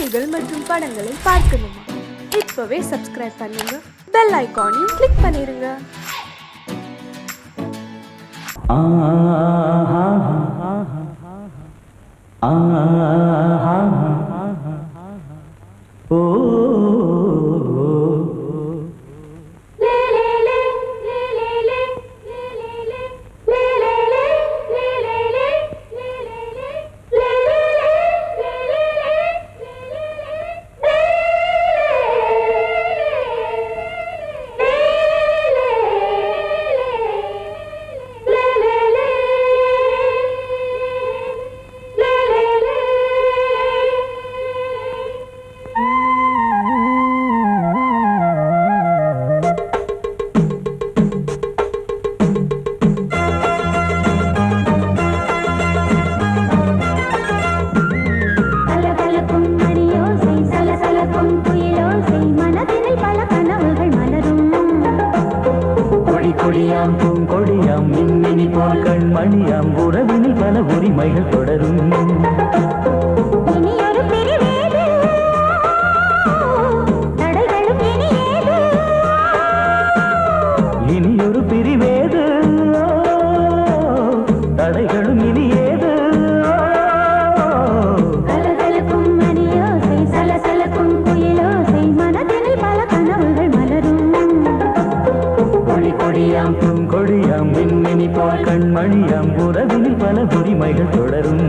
செய்திகள் மற்றும் படங்களை பார்க்கணுமா? இப்பவே சப்ஸ்கிரைப் பண்ணுங்க, பெல் ஐகானையும் கிளிக் பண்ணிருங்க. கொடியாம் பூங்கொடியாம் மின்மினி போல் கண்மணியாம் உறவினில் பல உரிமைகள் தொடரும். இனியொரு பிரிவேது தடைகளும் இனியேது. கலகலக்கும் மணியோசை சலசலக்கும் குயிலோசை மனதினில் பல கனவுகள் மலரும். கொடியாம் பூங்கொடியாம் மின்மினி போல் கண்மணியாம் உறவினில் பல உரிமைகள் தொடரும்.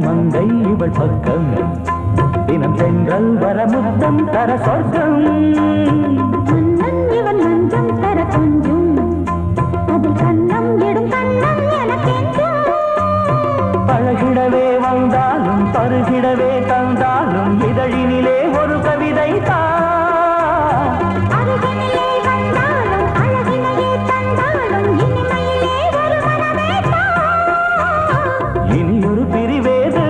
மங்கை இவள் பக்கம் தினம் சென்றல் வரமுத்தம் தர சொர்க்கம். மன்னன் இவன் மஞ்சம் தர கொஞ்சம் அதில் கண்ணம் இடும் கண்ணம் எனக்கென்றும். பழகிடவே வந்தாலும் பருகிடவே தந்தாலும் இதழினிலே ஒரு கவிதை தான். அருகினிலே வந்தாலும் அழகினையே தந்தாலும் இனிமையிலே ஒரு மனமே தான். இனியொரு பிரிவேது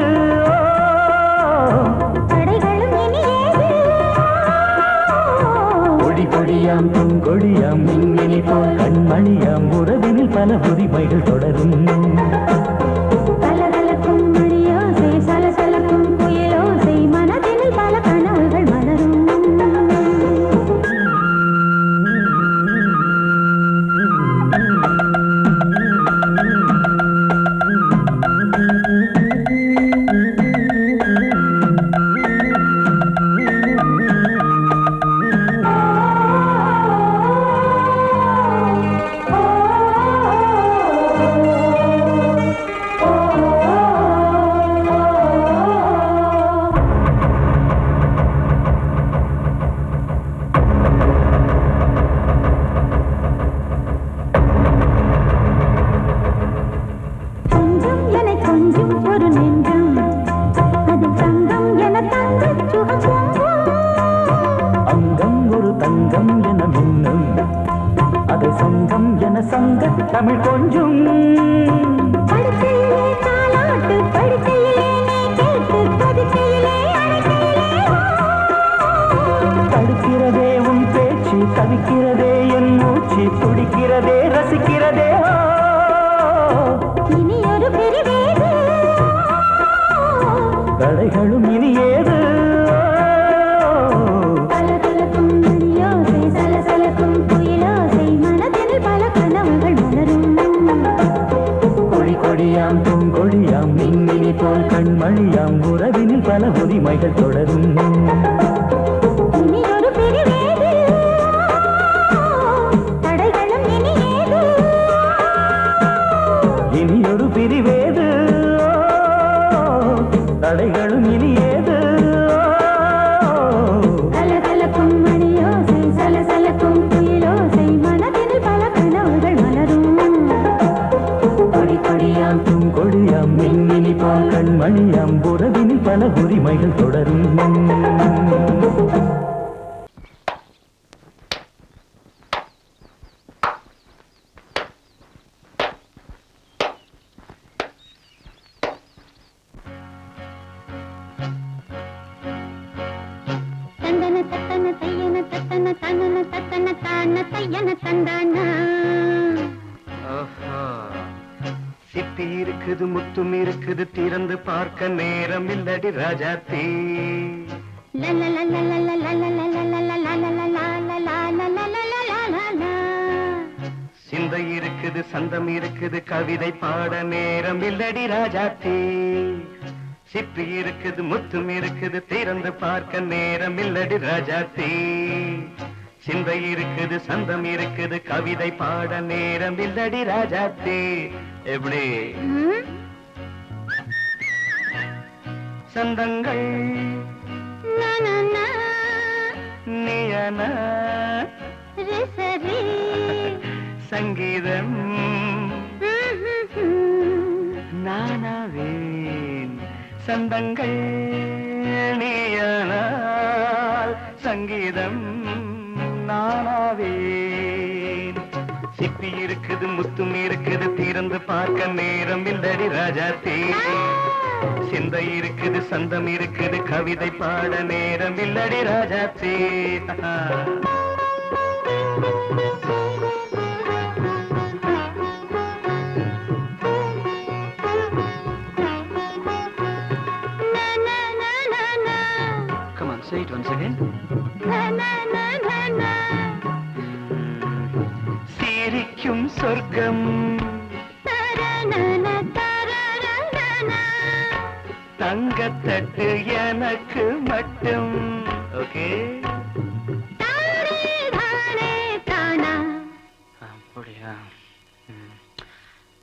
தடைகளும் இனியேது. கொடியாம் பூங்கொடியாம் மின்மினி போல் கண்மணியாம் உறவினில் பல உரிமைகள் தொடரும். கலகலக்கும் மணியோசை சலசலக்கும் குயிலோசை மனதினில் பல கனவுகள் மலரும். கொஞ்சம் ஒரு நெஞ்சம் அதில் தங்கம் என தங்கச் சுகம். அங்கம் ஒரு தங்கம் என மின்னும் அதை சங்கம் என சங்க தமிழ் கொஞ்சம். படுக்கையிலே தாலாட்டு படுக்கையிலே நீ கேட்டு படுக்கையிலே அழைக்கையிலே தடுக்கிறதே உன் பேச்சு தவிக்கிறதே என் மூச்சு துடிக்கிறதே ரசிக்கிறதே. இனியொரு பிரிவேது தடைகளும் இனியேது. கலகலக்கும் மணியோசை சலசலக்கும் குயிலோசை மனதினில் பல கனவுகள் மலரும். கொடியாம் பூங்கொடியாம் மின்மினி போல் கண்மணியாம் உறவினில் பல உரிமைகள் தொடரும். இனியொரு பிரிவேது தடைகளும் இனியேது. இனியொரு பிரிவேது தடைகளும் இனியேது. கலகலக்கும் மணியோசை சலசலக்கும் குயிலோசை மனதினில் பல கனவுகள் மலரும். கொடியாம் பூங்கொடியாம் மின்மினி போல் கண்மணியாம் உறவினில் பல உரிமைகள் தொடரும். சிப்பி இருக்குது முத்தும் இருக்குது திறந்து பார்க்க நேரம் இல்லடி ராஜாத்தி. சிந்தை இருக்குது சந்தம் இருக்குது கவிதை பாட நேரம் இல்லடி ராஜாத்தி. சிப்பி இருக்குது முத்தும் இருக்குது திறந்து பார்க்க நேரம் இல்லடி ராஜாத்தி. சிந்தை இருக்குது சந்தம் இருக்குது கவிதை பாட நேரம் இல்லடி ராஜாத்தி. எப்படி சந்தங்கள் நீயன சங்கீதம் நானாவேன். சந்தங்கள் நீயனால் சங்கீதம் நானாவேன். சிப்பி இருக்குது முத்தும் இருக்குது திறந்து பார்க்க நேரம் இல்லடி ராஜாத்தி. சிந்தை இருக்குது சந்தம் இருக்குது கவிதை பாட நேரம் இல்லடி Rajathi. Come on, say it once again. சிரிக்கும் சொர்க்கம் தங்கத்தட்டு எனக்கு மட்டும். ஓகே அப்படியா?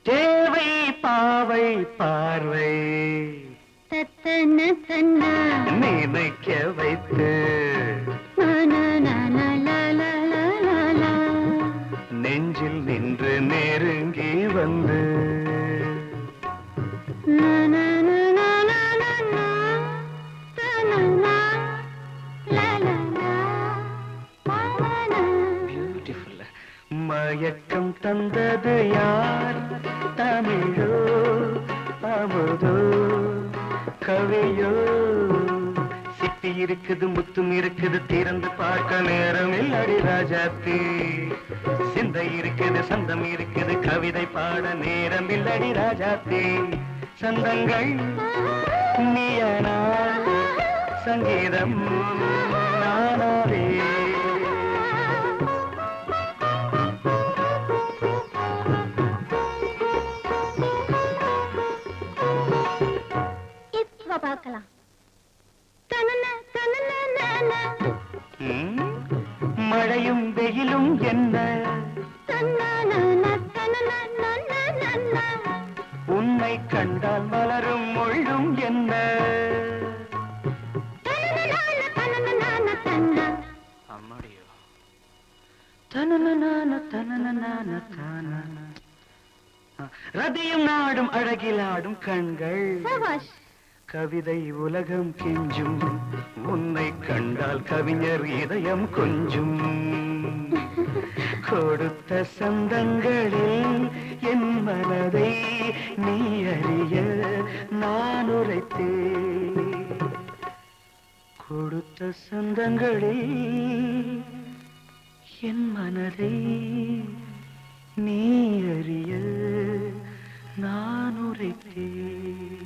தேவை பாவை பார்வை நினைக்க வைத்து நெஞ்சில் நின்று நெருங்கி வந்து பியூட்டிஃபுல். மயக்கம் தந்தது யார்? தமிழோ அமுதோ கவியோ? சிப்பி இருக்குது முத்தும் இருக்குது திறந்து பார்க்க நேரம் இல்லடி ராஜாத்தி. சிந்தை இருக்குது சந்தம் இருக்குது கவிதை பாட நேரம் இல்லடி ராஜாத்தி. சந்தங்கள் நீயனா சங்கீதம் நானாவே. பார்க்கலாம். மழையும் வெயிலும் என்ன உன்னை கண்டால் மலரும் மொழியும் என்ன? அம்மாடியோ ரதியும் நாடும் அழகிலாடும் கண்கள் கவிதை உலகம் கெஞ்சும். உன்னை கண்டால் கவிஞர் இதயம் கொஞ்சும். கொடுத்த சந்தங்களில் என் மனதை நீ அறிய நான் உரைத்தேன். கொடுத்த சந்தங்களில் என் மனதை நீ அறிய நான் உரைத்தேன்.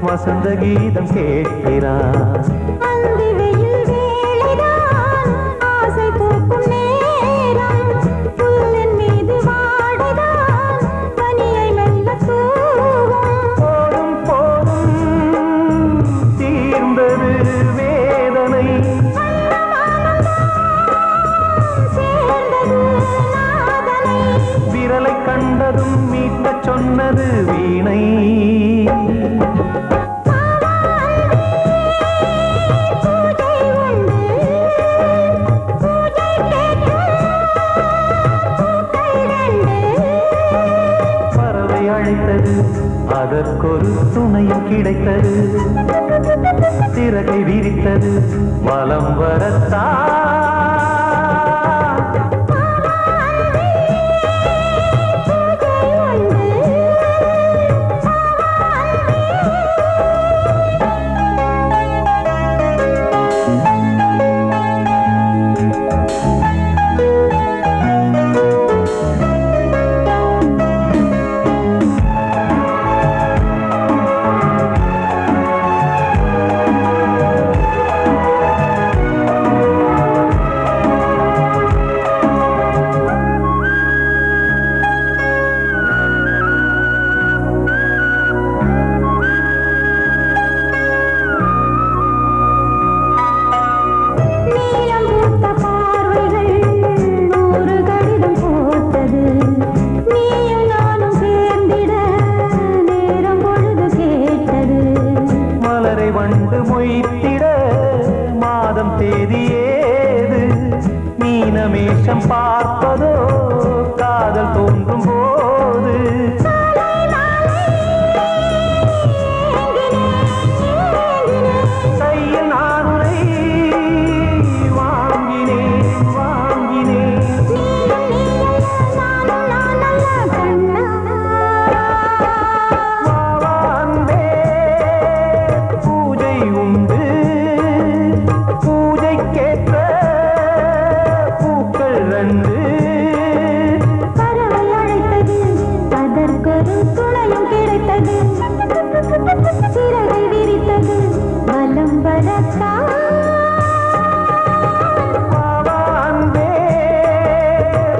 வசந்த கீதம் கேட்கிறார். அந்தி வெயில் வேளைதான் ஆசை பூக்கும் நேரம், புல்லின் மீது வாடைதான் பனியை மெல்ல தூவும். போதும் போதும் தீர்ந்தது வேதனை, சேர்ந்தது நாதனை, விரலை கண்டதும் மீட்டச் சொன்னது வீணை. பறவை அழைத்தது, அதற்கொரு துணையும் கிடைத்தது, சிறகை விரித்தது வலம் வரத்தான். வண்டு மொய்த்திட மாதம் தேதி ஏது, மீனமேஷம் பார்ப்பதோ காதல் தோன்றும் போது. கையில் நானுரை வாங்கினேன் வாங்கினேன். சிறகை விரித்தது வலம் வரத்தான்.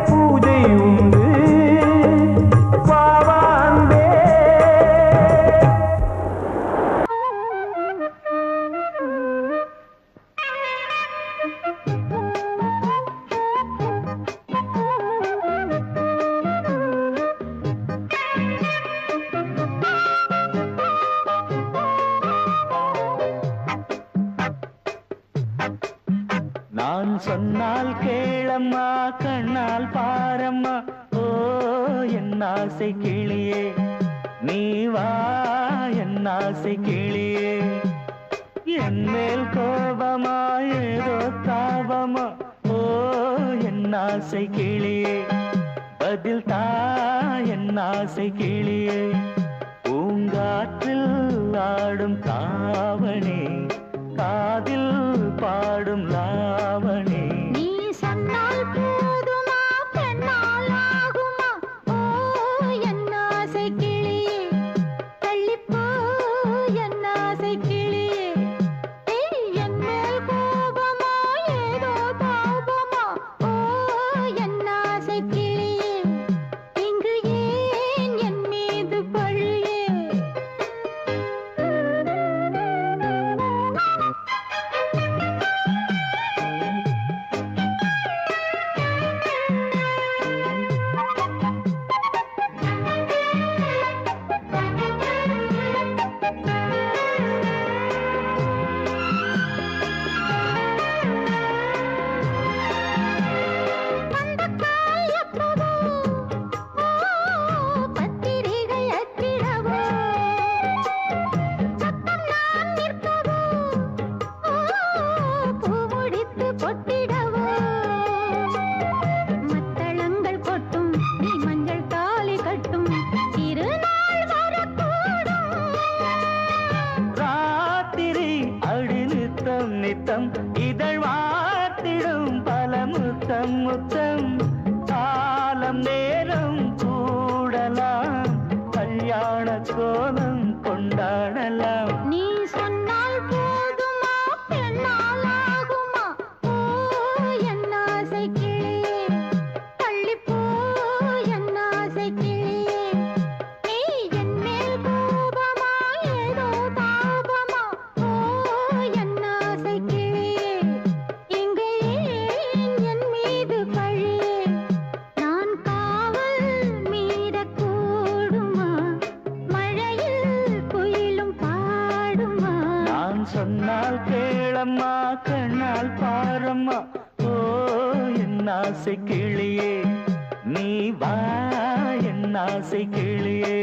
பூஜை உண்டு வாவாந்தே. நான் சொன்னால் கேளம்மா, கண்ணால் பாரம்மா, ஓ என் ஆசை கிளியே, நீ வா என் ஆசை கிளியே. என் மேல் கோபமா ஏதோ தாபமா, ஓ என் ஆசை கிளியே, பதில் தா என் ஆசை கிளியே. பூங்காற்றில் ஆடும் தாவணி, காதில் பாடும் லாவணி. நீ சொன்னால் போதுமா, பெண்ணால் ஆகுமா, ஓ என் ஆசை கிளியே, தள்ளிப்போ என் ஆசை கிளியே. என் மேல் கோபமா ஏதோ தாபமா, ஓ என் ஆசை கிளியே, இங்கு ஏன் என் மீது பழியே. நித்தம் இதழ் வாத்திடும் பல முத்தம் முத்தம். காலம் நேரம் கூடலாம், கல்யாண கோலம் கொண்டாடலாம். கேளம்மா கண்ணால் பாரம்மா ஓ என் ஆசை கிளியே நீ வா என் ஆசை கிளியே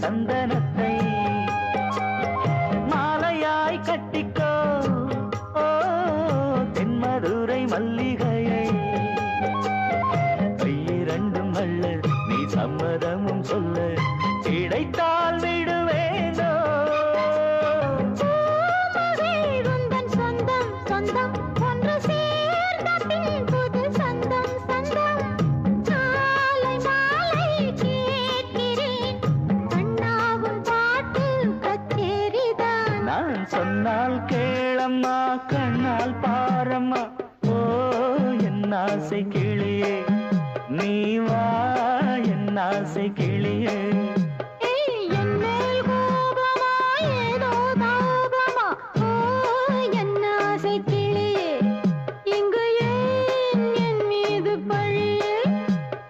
சந்தனத்தை மாலையாய் கட்டிக்கோ ஓ தென்மதுரை மல்லிகையை கையிரண்டும் அள்ள நீ சம்மதமும் சொல்ல கிடைத்தால் விடுவேனோ சொந்தம் சொந்தம் ஒன்று சேர்ந்த பின் புது சொந்தம் சொந்தம் மாலை மாலை கேட்கிறேன் நான் சொன்னால் கேளம்மா கண்ணால் பாரம்மா ஓ என் ஆசை கிளியே நீ வா என் ஆசை கிளியே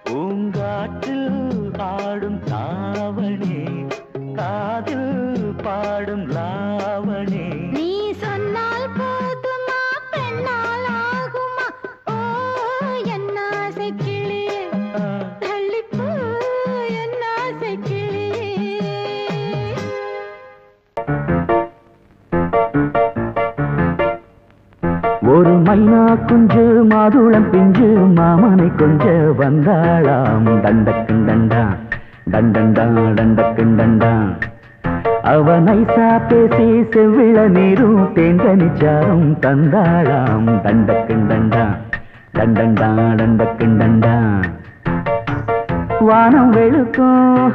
பூங்காற்றில் ஆடும் தாவணி காதில் பாடும் லாவணி நீ சொன்னால் போதுமா பெண்ணால் ஆகுமா ஓ என் ஆசை கிளியே தள்ளிப்போ என் ஆசை கிளியே ஒரு மைனா குஞ்சு மாதுளம் பிஞ்சு மாமனை கொஞ்ச வந்தாளாம் தண்டக்குண்டண்டா டண்டண்டா டண்டக்குண்டண்டா அவ நைசா பேசி செவ்விள நீரும் தேங்கனிச்சாரும் தந்தாளாம் தண்டக்குண்டண்டா டண்டண்டா டண்டக்குண்டண்டா வானம் வெளுக்கும்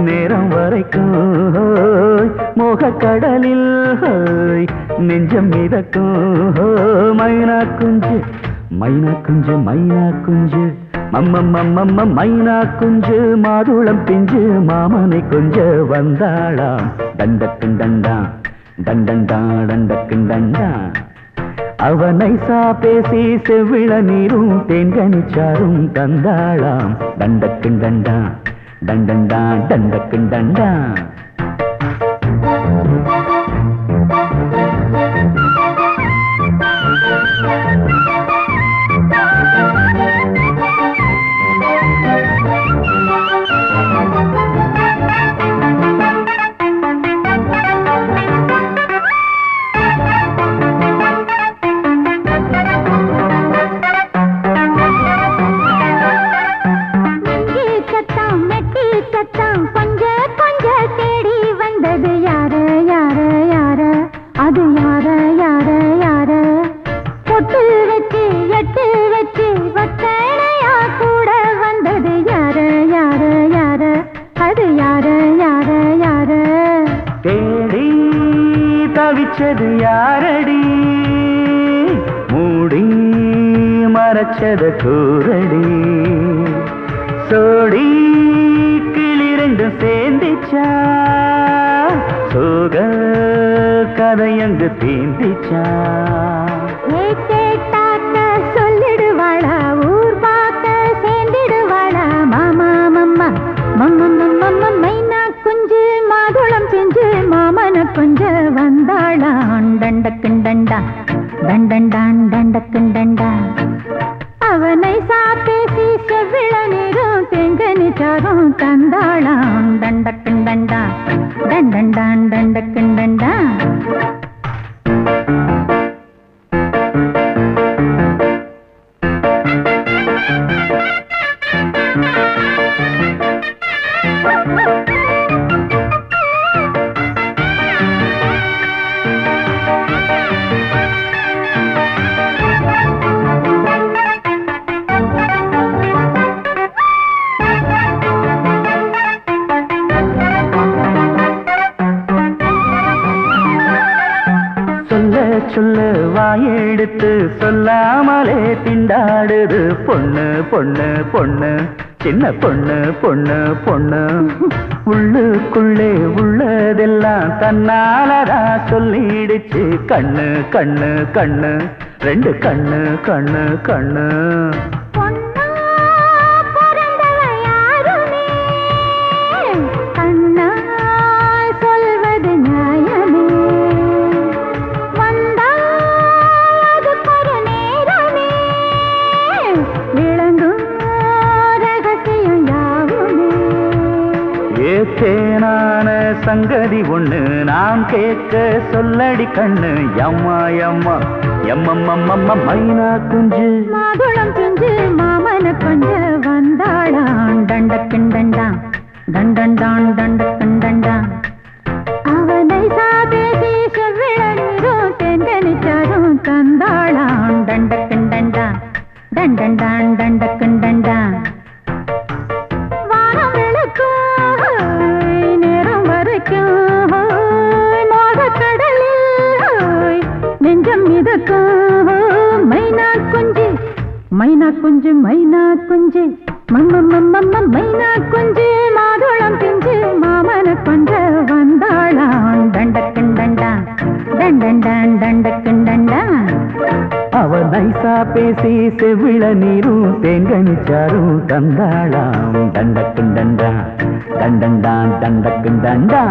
நேரம் வரைக்கும் மோகக்கடலில் நெஞ்சம் மிதக்கும் மைனா குஞ்சு மைனா குஞ்சு மைனா குஞ்சு மம்மம்மம்மம்ம மைனா குஞ்சு மாதுளம் பிஞ்சு மாமனை கொஞ்ச வந்தாளாம் தண்டக்குண்டண்டா டண்டண்டா டண்டக்குண்டண்டா அவனை சா பேசி செவ்விள நீரும் தேன்கனிச்சாரும் தந்தாளாம் தண்டக்குண்டண்டா டண்டண்டா டண்டக்குண்டண்டா தவிச்சது யாரடி மூடி மறைச்சது கூரடி சோடி கிளி ரெண்டும் சேர்ந்திச்சா சோக கதையங்கு தீந்திச்சா சொல்லிடுவாளா ஊர் பார்க்க சேர்ந்திடுவாளா மாமா மம்மா மம்மம்மம்மம்ம மைனா குஞ்சு மாதுளம் செஞ்சு மாமன கொஞ்ச வந்தாளான் தண்டக்குண்டண்டா தண்டண்டான் தண்டக்குண்டண்டா அவனை சாப்பேசி செவ்விள நீரும் தெங்கனிச்சாரும் தந்தாளான் தண்டக்குண்டண்டா தண்டண்டான் தண்டக்குண்டண்டா சொல்ல வாயெடுத்து சொல்லாமலே திண்டாடுது பொண்ணு பொண்ணு பொண்ணு சின்ன பொண்ணு பொண்ணு பொண்ணு உள்ளுக்குள்ளே உள்ளதெல்லாம் தன்னாலதா சொல்லிடுச்சு கண்ணு கண்ணு கண்ணு ரெண்டு கண்ணு கண்ணு கண்ணு தேனான சங்கதி ஒண்ணு நான் கேட்க சொல்லடி கண்ணு எம்மா எம்மா எம்மம்மம்மம்ம மைனா குஞ்சு மாதுளம் குஞ்சு மாமன கொஞ்ச வந்தாளான் தண்டக்கிண்டண்டான் தண்டண்டான் தண்டக்கிண்டண்டான் அவனை சாதேசி செவ்விழநீரும் தெண்டனிச்சாரும் தந்தாளான் தண்டக்கிண்டண்டான் தண்டண்டான் தண்டக்கிண்டண்டான் மைனா குஞ்சு மைனா குஞ்சு மம்மம்மம்மம்ம மைனா குஞ்சு மாதுளம் பிஞ்சு மாமன கொஞ்ச வந்தாளான் தண்டக்கிண்டண்டா தண்டண்டான் தண்டக்கிண்டண்டா அவ நைசா பேசி செவிள நீரும் தேங்கனிச்சாரும் தந்தாளாம் தண்டக்கிண்டண்டா தண்டண்டான் தண்டக்கிண்டண்டா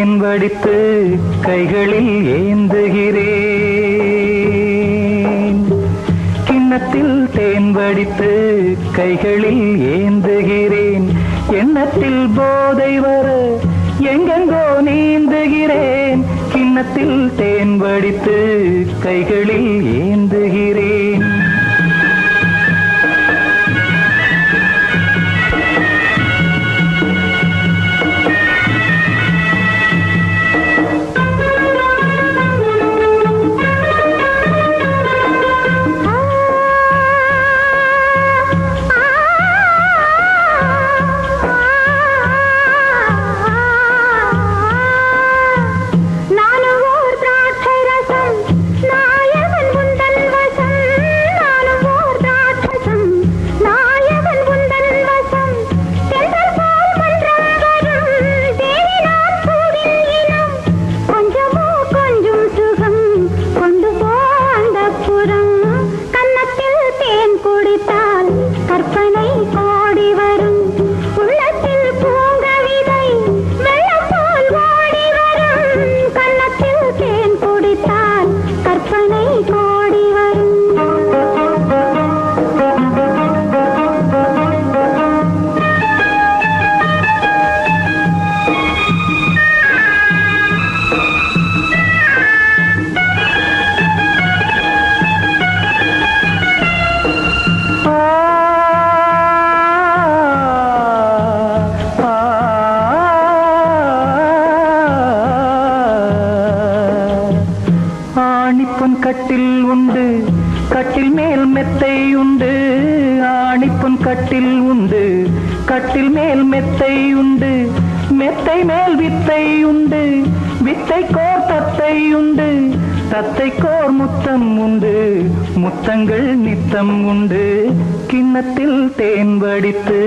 தேன் வடித்து கைகளில் ஏந்துகிறேன் கிண்ணத்தில் தேன் வடித்து கைகளில் ஏந்துகிறேன் எண்ணத்தில் போதை வர எங்கெங்கோ நீந்துகிறேன் கிண்ணத்தில் தேன் வடித்து கைகளில் ஏந்துகிறேன் கட்டில் உண்டு கட்டில் மேல் மெத்தை உண்டு ஆணிப்பொன் கட்டில் உண்டு கட்டில் மேல் மெத்தை உண்டு மெத்தை மேல் வித்தை உண்டு வித்தை கோர் தத்தை உண்டு தத்தை கோர் முத்தம் உண்டு முத்தங்கள் நித்தம் உண்டு கிண்ணத்தில் தேன் வடித்து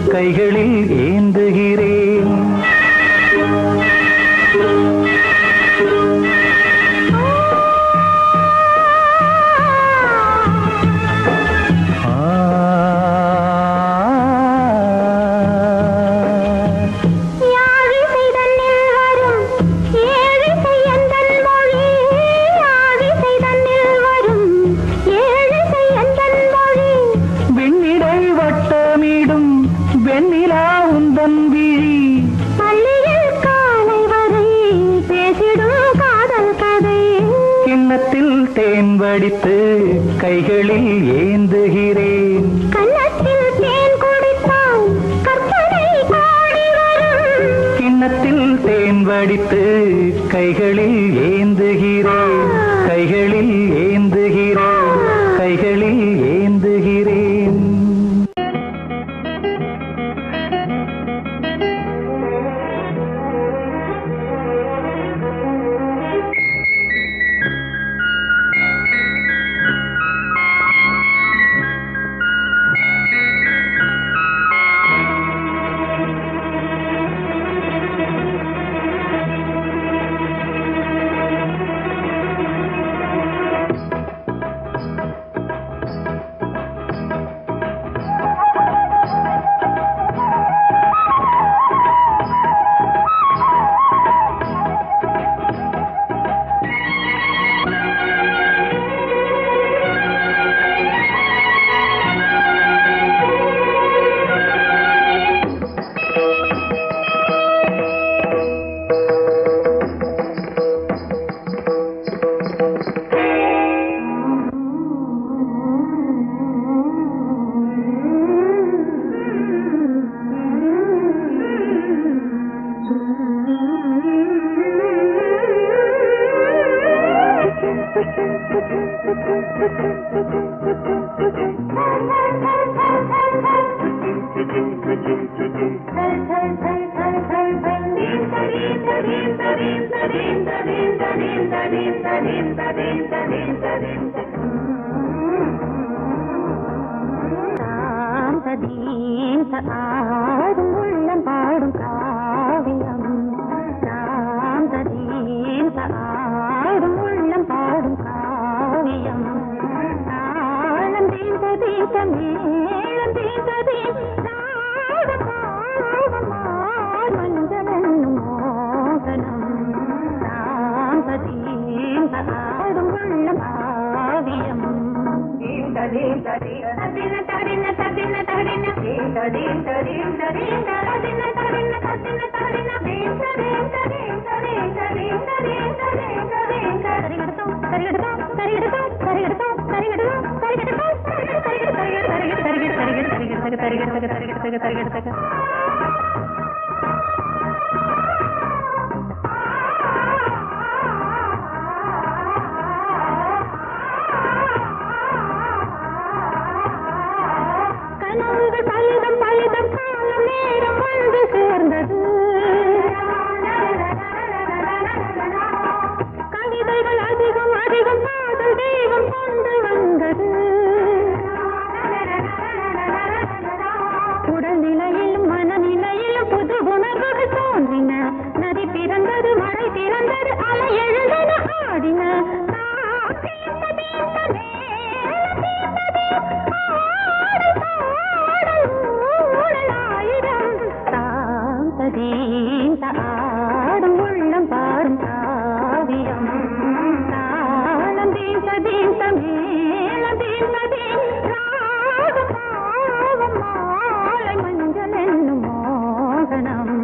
கைகளில் ஏந்துகிறேன் வடித்து கைகளில் ஏந்துகிறேன். கன்னத்தில் தேன் குடித்தால் கற்பனை பாடி வரும். கிண்ணத்தில் தேன் வடித்து கைகளில் ஏந்துகிறேன். கைகளில் ஏந்துகிறேன். கைகளில் ஏந்துகிறேன். ஆடும் உள்ளம் பாடும் காவியம். ஆடும் உள்ளம் பாடும் காவியம். தாளம் தீந்த தீந்த மேளம் தீந்த தீந்த மஞ்சளும் மோகனம். ஆடும் உள்ளம் காவியம். பலிதம் பலிதம் காலம் நேரம் வந்து சேர்ந்தது. கவிதைகள் அதிகம் அதிகம் காதல் தெய்வம் கொண்டு வந்தது. உடல்நிலையிலும் மனநிலையிலும் புது உணர்வுகள் தோன்றின. நதி பிறந்தது, மழை பிறந்தது, அலை எழுந்தன, ஆடின. ஆடும் உள்ளம் பாடும் காவியம். தாளம் தீந்த தீந்த மேளம் தீந்த தீந்த மாலை மஞ்சள் என்னும் மோகனம்.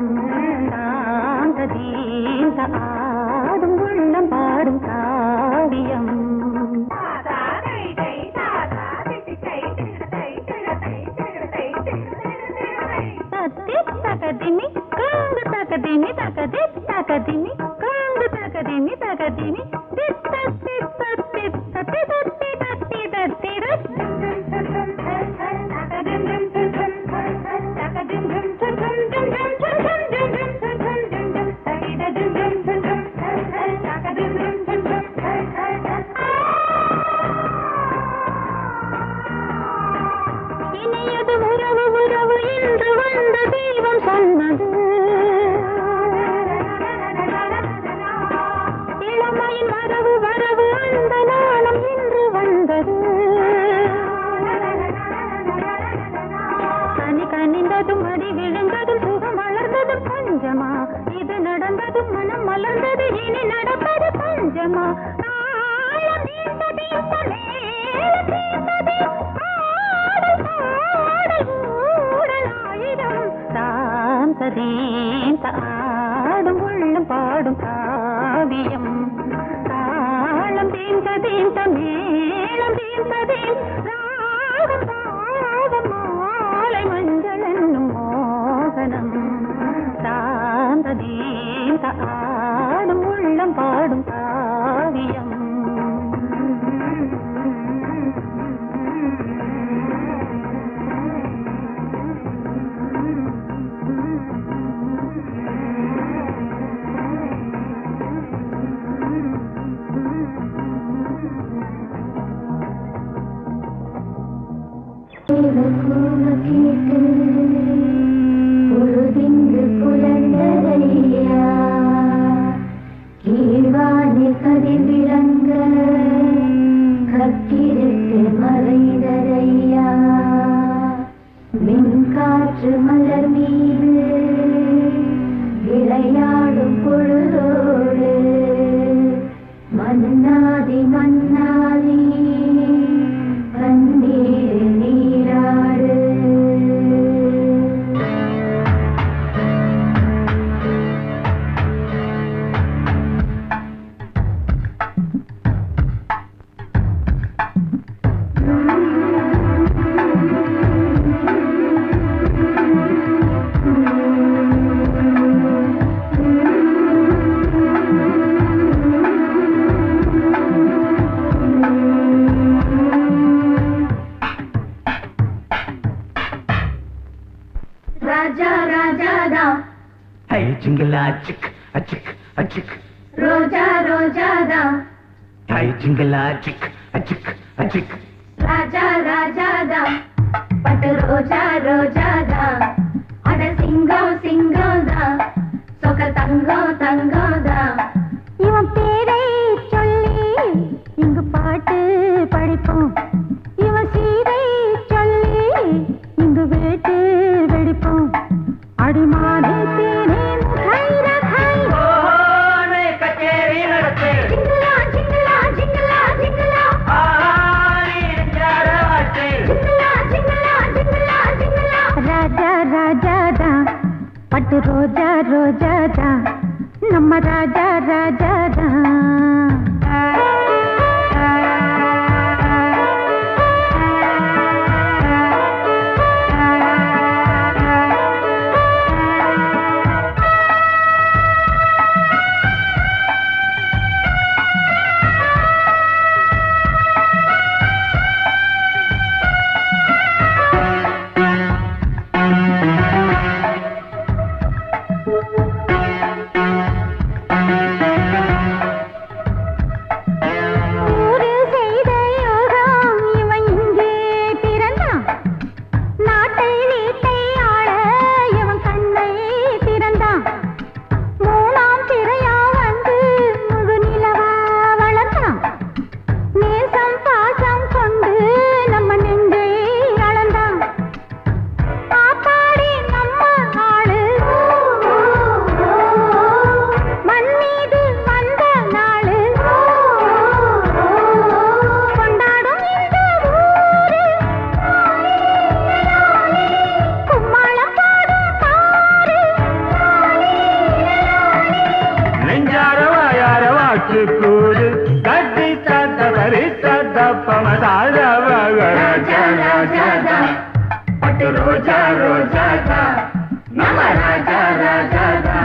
தாந்த தீந்த ஆடும் உள்ளம் பாடும் காவியம். தகதிமி காங்கு தகதிமி தகதி தகதிமி காங்கு தகதிமி தகதிமி தித்த தித்த தித்த தித்தி தத்தி தத்தி இனியது உறவு உறவு என்று வந்த தெய்வம் சொன்னது. நடப்பது பஞ்சமா தாளம் தீர்த்த தீர்த்த மேளம் தீர்த்த தீர்த்த ஆடல் பாடல் ஊடல் ஆயிரம் சாந்த தீர்த்த ஆடும் உள்ளம் பாடும் காவியம் தாளம் தீர்த்த தீர்த்த மேளம் தீர்த்த தீர்த்த ராகம் பாதம் மாலை மஞ்சள் என்னும் மோகனம் சாந்த தீர்த்த ஆடும் உள்ளம் பாடும் காவியம் பொழுதிங்கு புலந்தரையா கீழ்வானி கதிர் விளங்க கக்கிருக்கு மறைதரையா மின்காற்று மலர் மீது விளையாடும் பொழுதோடு மன்னாதி மன்னாதி கண்ணீர் நீராடு ராஜா ராஜாதா ஹை ஜிங்கலா சிக் அச்சிக் அச்சிக் ரோஜா ரோஜாதா ஹை ஜிங்கலா சிக் அச்சிக் அச்சிக் ராஜா ராஜாதா பட்டு ரோஜா ரோஜாதா அட சிங்கம் சிங்கம்தா சொக்க தங்கம் தங்கம்தா இவன் பேரை சொல்லி இங்கு பாட்டு படிப்போம் இவன் சீரை சொல்லி இங்கு வேட்டு வெடிப்போம் அடிமானே தேனே கைர கை கச்சேரி நடத்து ஜிங்கலா ஜிங்கலா ஜிங்கலா ஜிங்கலா ஜிங்கலா ஜிங்கலா ஜிங்கலா ஜிங்கலா ராஜா ராஜாதா பட்டு ரோஜா ரோஜாதா நம்ம ராஜா ராஜாதா ஊரு செய்த யோகம் இவன் இங்கே பிறந்தான் நாட்டை வீட்டை ஆள இவன் கண்ணை திறந்தான் மூணாம் திரையா வந்து முழு நிலவா வளர்ந்தான் நேசம் பாசம் கொண்டு நம்ம நெஞ்சை அளந்தான் ஆத்தாடி நம்ம ஆளு மண் மீது வந்த நாளு கொண்டாடும் இந்த ஊரு கும்மாளம் பாடும் பாரு நெஞ்சாரவாயார வாக்கு கூடு கட்டி சத்த பரி சத்த பமதாரவக ராஜா ராஜாதா பட்டு ரோஜா ரோஜாதா நம ராஜா ராஜாதா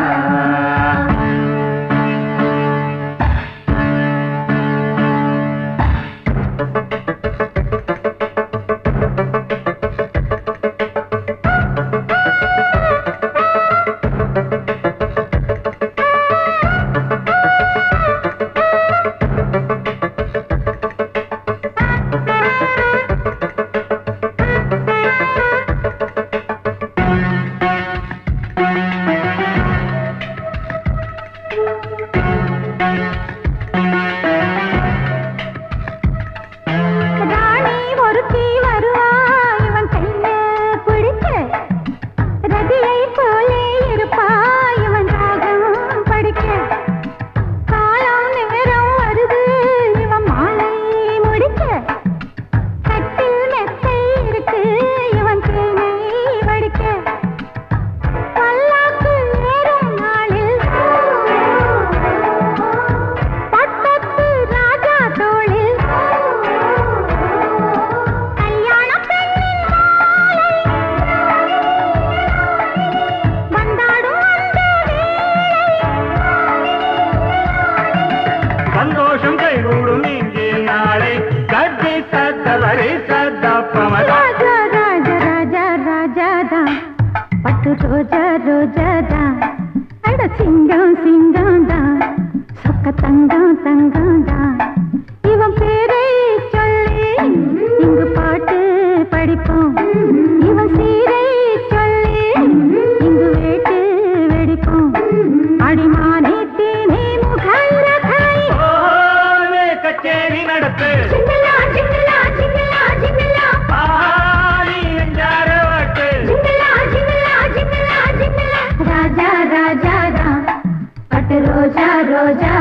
ரோஜா